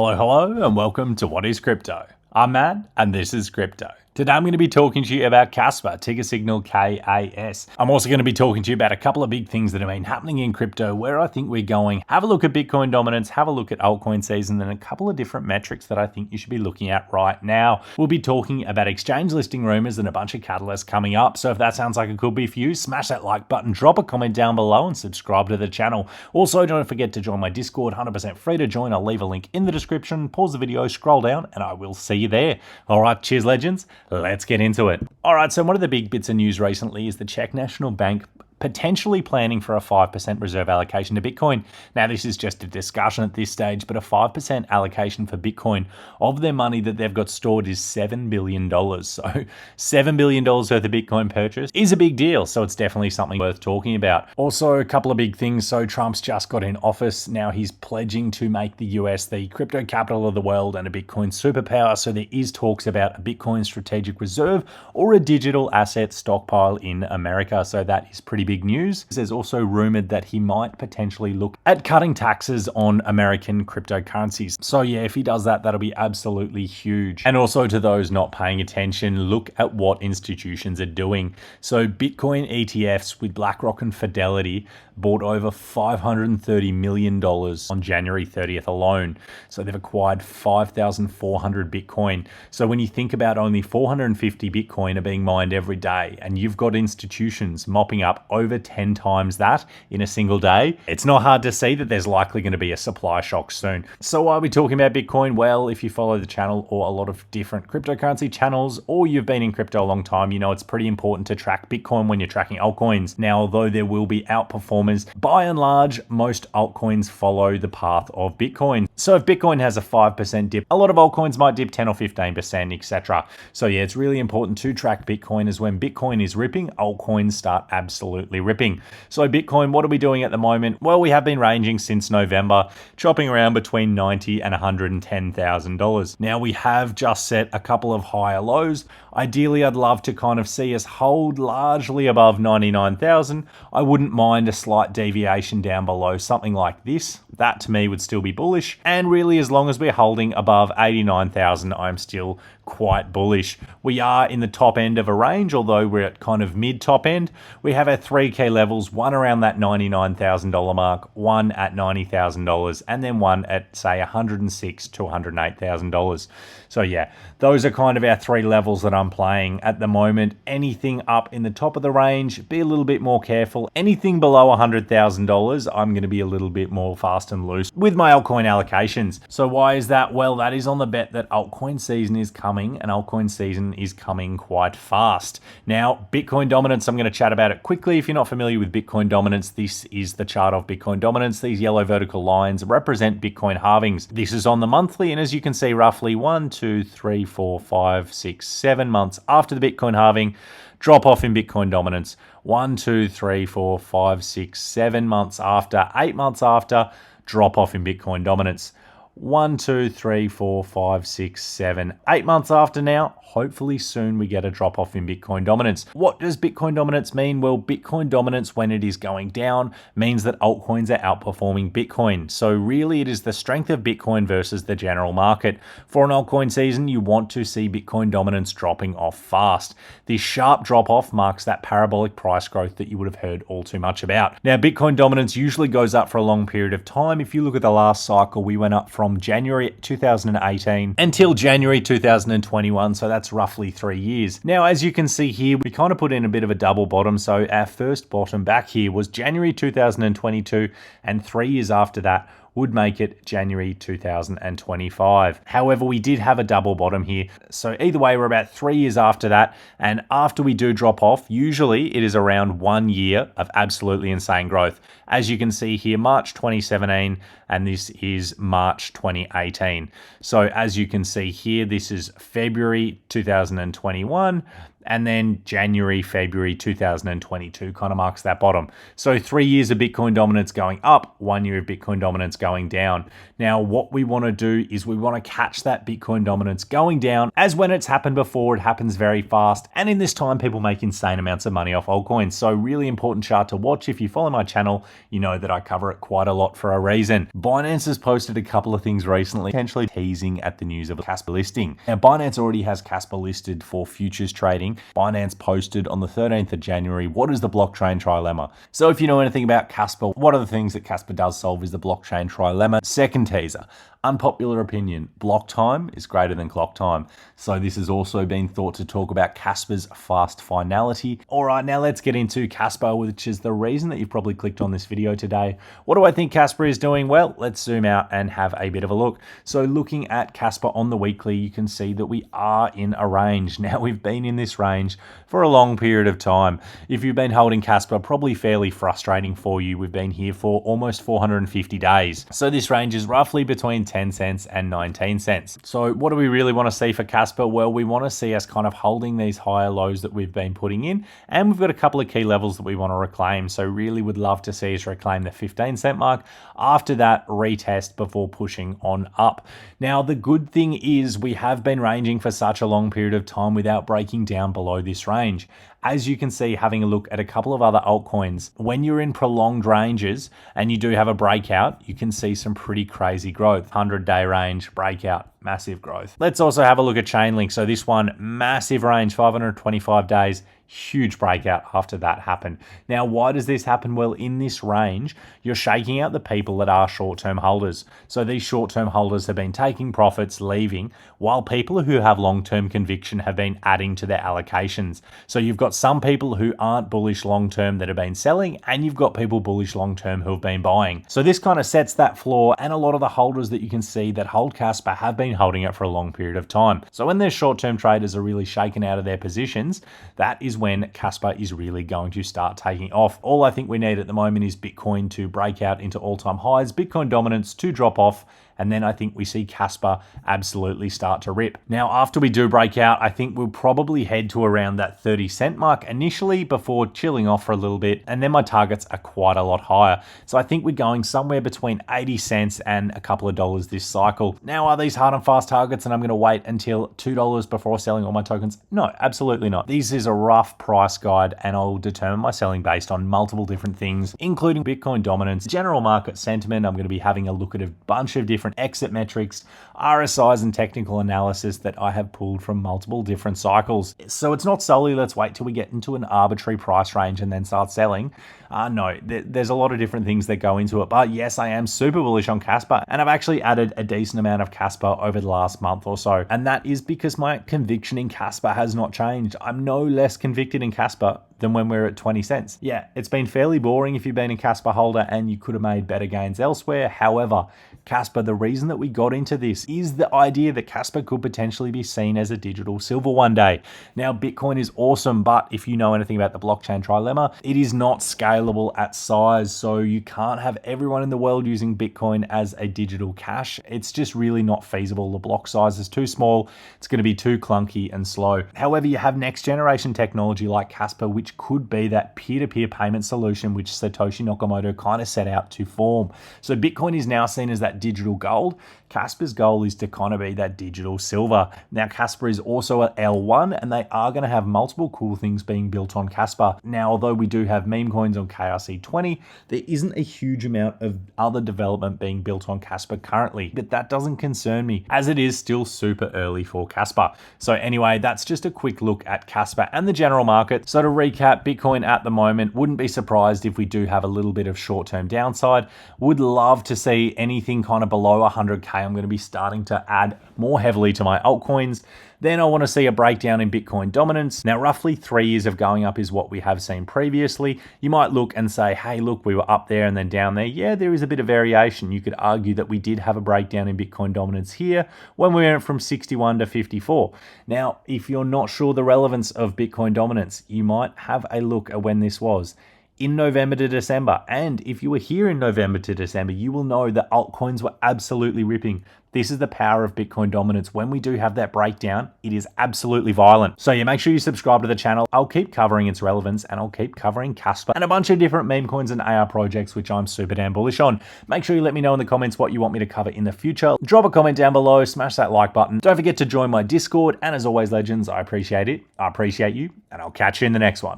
Hello, and welcome to What is Crypto? I'm Matt, and this is Crypto. Today I'm going to be talking to you about Kaspa, ticker signal KAS. I'm also going to be talking to you about a couple of big things that have been happening in crypto, where I think we're going. Have a look at Bitcoin dominance, have a look at altcoin season, and a couple of different metrics that I think you should be looking at right now. We'll be talking about exchange listing rumors and a bunch of catalysts coming up. So if that sounds like it could be for you, smash that like button, drop a comment down below, and subscribe to the channel. Also, don't forget to join my Discord, 100% free to join. I'll leave a link in the description. Pause the video, scroll down, and I will see you there. All right, cheers, legends. Let's get into it. All right, so one of the big bits of news recently is the Czech National Bank potentially planning for a 5% reserve allocation to Bitcoin. Now, this is just a discussion at this stage, but a 5% allocation for Bitcoin of their money that they've got stored is $7 billion. So $7 billion worth of Bitcoin purchase is a big deal. So it's definitely something worth talking about. Also, a couple of big things. So Trump's just got in office. Now he's pledging to make the US the crypto capital of the world and a Bitcoin superpower. So there is talks about a Bitcoin strategic reserve or a digital asset stockpile in America. So that is pretty big news. There's also rumored that he might potentially look at cutting taxes on American cryptocurrencies. So yeah, if he does that, that'll be absolutely huge. And also, to those not paying attention, look at what institutions are doing. So Bitcoin ETFs with BlackRock and Fidelity bought over $530 million on January 30th alone. So they've acquired 5,400 Bitcoin. So when you think about only 450 Bitcoin are being mined every day, and you've got institutions mopping up over 10 times that in a single day, it's not hard to see that there's likely going to be a supply shock soon. So why are we talking about Bitcoin? Well, if you follow the channel or a lot of different cryptocurrency channels, or you've been in crypto a long time, you know it's pretty important to track Bitcoin when you're tracking altcoins. Now, although there will be outperformers, by and large, most altcoins follow the path of Bitcoin. So if Bitcoin has a 5% dip, a lot of altcoins might dip 10 or 15%, etc. So yeah, it's really important to track Bitcoin, as when Bitcoin is ripping, altcoins start absolutely ripping. So Bitcoin, what are we doing at the moment? Well, we have been ranging since November, chopping around between $90,000 and $110,000. Now, we have just set a couple of higher lows. Ideally, I'd love to kind of see us hold largely above 99,000. I wouldn't mind a slight deviation down below, something like this. That to me would still be bullish. And really, as long as we're holding above 89,000, I'm still quite bullish. We are in the top end of a range, although we're at kind of mid top end. We have our 3K levels, one around that $99,000 mark, one at $90,000, and then one at say $106,000 to $108,000. So yeah, those are kind of our three levels that I'm playing at the moment. Anything up in the top of the range, be a little bit more careful. Anything below $100,000, I'm going to be a little bit more fast and loose with my altcoin allocations. So why is that? Well, that is on the bet that altcoin season is coming, and altcoin season is coming quite fast. Now, Bitcoin dominance, I'm going to chat about it quickly. If you're not familiar with Bitcoin dominance, this is the chart of Bitcoin dominance. These yellow vertical lines represent Bitcoin halvings. This is on the monthly, and as you can see, roughly 1, 2, 3, 4, 5, 6, 7 months after the Bitcoin halving, drop off in Bitcoin dominance. 1, 2, 3, 4, 5, 6, 7 months after, 8 months after, drop off in Bitcoin dominance. 1, 2, 3, 4, 5, 6, 7, 8 months after now, hopefully soon we get a drop off in Bitcoin dominance. What does Bitcoin dominance mean? Well, Bitcoin dominance, when it is going down, means that altcoins are outperforming Bitcoin. So really, it is the strength of Bitcoin versus the general market. For an altcoin season, you want to see Bitcoin dominance dropping off fast. This sharp drop off marks that parabolic price growth that you would have heard all too much about. Now, Bitcoin dominance usually goes up for a long period of time. If you look at the last cycle, we went up from January 2018 until January 2021. So that's roughly 3 years. Now, as you can see here, we kind of put in a bit of a double bottom. So our first bottom back here was January 2022, and 3 years after that would make it January 2025. However, we did have a double bottom here. So either way, we're about 3 years after that. And after we do drop off, usually it is around 1 year of absolutely insane growth. As you can see here, March 2017, and this is March 2018. So as you can see here, this is February 2021. and then January, February 2022 kind of marks that bottom. So 3 years of Bitcoin dominance going up, 1 year of Bitcoin dominance going down. Now, what we want to do is we want to catch that Bitcoin dominance going down, as when it's happened before, it happens very fast. And in this time, people make insane amounts of money off altcoins. So really important chart to watch. If you follow my channel, you know that I cover it quite a lot for a reason. Binance has posted a couple of things recently, potentially teasing at the news of a Casper listing. Now, Binance already has Casper listed for futures trading. Binance posted on the 13th of January, what is the blockchain trilemma? So if you know anything about Casper, one of the things that Casper does solve is the blockchain trilemma. Second teaser, unpopular opinion, block time is greater than clock time. So this has also been thought to talk about Casper's fast finality. All right, now let's get into Casper, which is the reason that you've probably clicked on this video today. What do I think Casper is doing? Well, let's zoom out and have a bit of a look. So looking at Casper on the weekly, you can see that we are in a range. Now, we've been in this range for a long period of time. If you've been holding Casper, probably fairly frustrating for you. We've been here for almost 450 days. So this range is roughly between 10 cents and 19 cents. So what do we really want to see for Casper? Well, we want to see us kind of holding these higher lows that we've been putting in, and we've got a couple of key levels that we want to reclaim. So really would love to see us reclaim the 15-cent mark. After that, retest before pushing on up. Now, the good thing is we have been ranging for such a long period of time without breaking down below this range. As you can see, having a look at a couple of other altcoins, when you're in prolonged ranges and you do have a breakout, you can see some pretty crazy growth. 100-day range, breakout, massive growth. Let's also have a look at Chainlink. So this one, massive range, 525 days, huge breakout after that happened. Now, why does this happen? Well, in this range, you're shaking out the people that are short-term holders. So these short-term holders have been taking profits, leaving, while people who have long-term conviction have been adding to their allocations. So you've got some people who aren't bullish long-term that have been selling, and you've got people bullish long-term who have been buying. So this kind of sets that floor, and a lot of the holders that you can see that hold Casper have been holding it for a long period of time. So when their short-term traders are really shaken out of their positions, that is when Casper is really going to start taking off. All I think we need at the moment is Bitcoin to break out into all-time highs, Bitcoin dominance to drop off, and then I think we see Casper absolutely start to rip. Now, after we do break out, I think we'll probably head to around that 30-cent mark initially before chilling off for a little bit, and then my targets are quite a lot higher. So I think we're going somewhere between 80 cents and a couple of dollars this cycle. Now, are these hard and fast targets and I'm going to wait until $2 before selling all my tokens? No, absolutely not. This is a rough price guide, and I'll determine my selling based on multiple different things, including Bitcoin dominance, general market sentiment. I'm going to be having a look at a bunch of different exit metrics, RSIs, and technical analysis that I have pulled from multiple different cycles. So it's not solely let's wait till we get into an arbitrary price range and then start selling. No, there's a lot of different things that go into it. But yes, I am super bullish on Casper, and I've actually added a decent amount of Casper over the last month or so. And that is because my conviction in Casper has not changed. I'm no less convicted in Casper than when we were at 20 cents. Yeah, it's been fairly boring if you've been a Casper holder and you could have made better gains elsewhere. However, Casper, the reason that we got into this is the idea that Casper could potentially be seen as a digital silver one day. Now, Bitcoin is awesome, but if you know anything about the blockchain trilemma, it is not scalable at size. So you can't have everyone in the world using Bitcoin as a digital cash. It's just really not feasible. The block size is too small. It's going to be too clunky and slow. However, you have next generation technology like Casper, which could be that peer-to-peer payment solution which Satoshi Nakamoto kind of set out to form. So Bitcoin is now seen as that digital gold. Casper's goal is to kind of be that digital silver. Now, Casper is also at L1, and they are going to have multiple cool things being built on Casper. Now, although we do have meme coins on KRC20, there isn't a huge amount of other development being built on Casper currently, but that doesn't concern me as it is still super early for Casper. So anyway, that's just a quick look at Casper and the general market. So to recap, Bitcoin at the moment, wouldn't be surprised if we do have a little bit of short-term downside. Would love to see anything kind of below 100K. I'm going to be starting to add more heavily to my altcoins. Then I want to see a breakdown in Bitcoin dominance. Now, roughly 3 years of going up is what we have seen previously. You might look and say, hey, look, we were up there and then down there. Yeah, there is a bit of variation. You could argue that we did have a breakdown in Bitcoin dominance here when we went from 61 to 54. Now, if you're not sure the relevance of Bitcoin dominance, you might have a look at when this was. in November to December. And if you were here in November to December, you will know that altcoins were absolutely ripping. This is the power of Bitcoin dominance. When we do have that breakdown, it is absolutely violent. So yeah, make sure you subscribe to the channel. I'll keep covering its relevance, and I'll keep covering Kaspa and a bunch of different meme coins and AR projects, which I'm super damn bullish on. Make sure you let me know in the comments what you want me to cover in the future. Drop a comment down below, smash that like button. Don't forget to join my Discord. And as always, legends, I appreciate it. I appreciate you, and I'll catch you in the next one.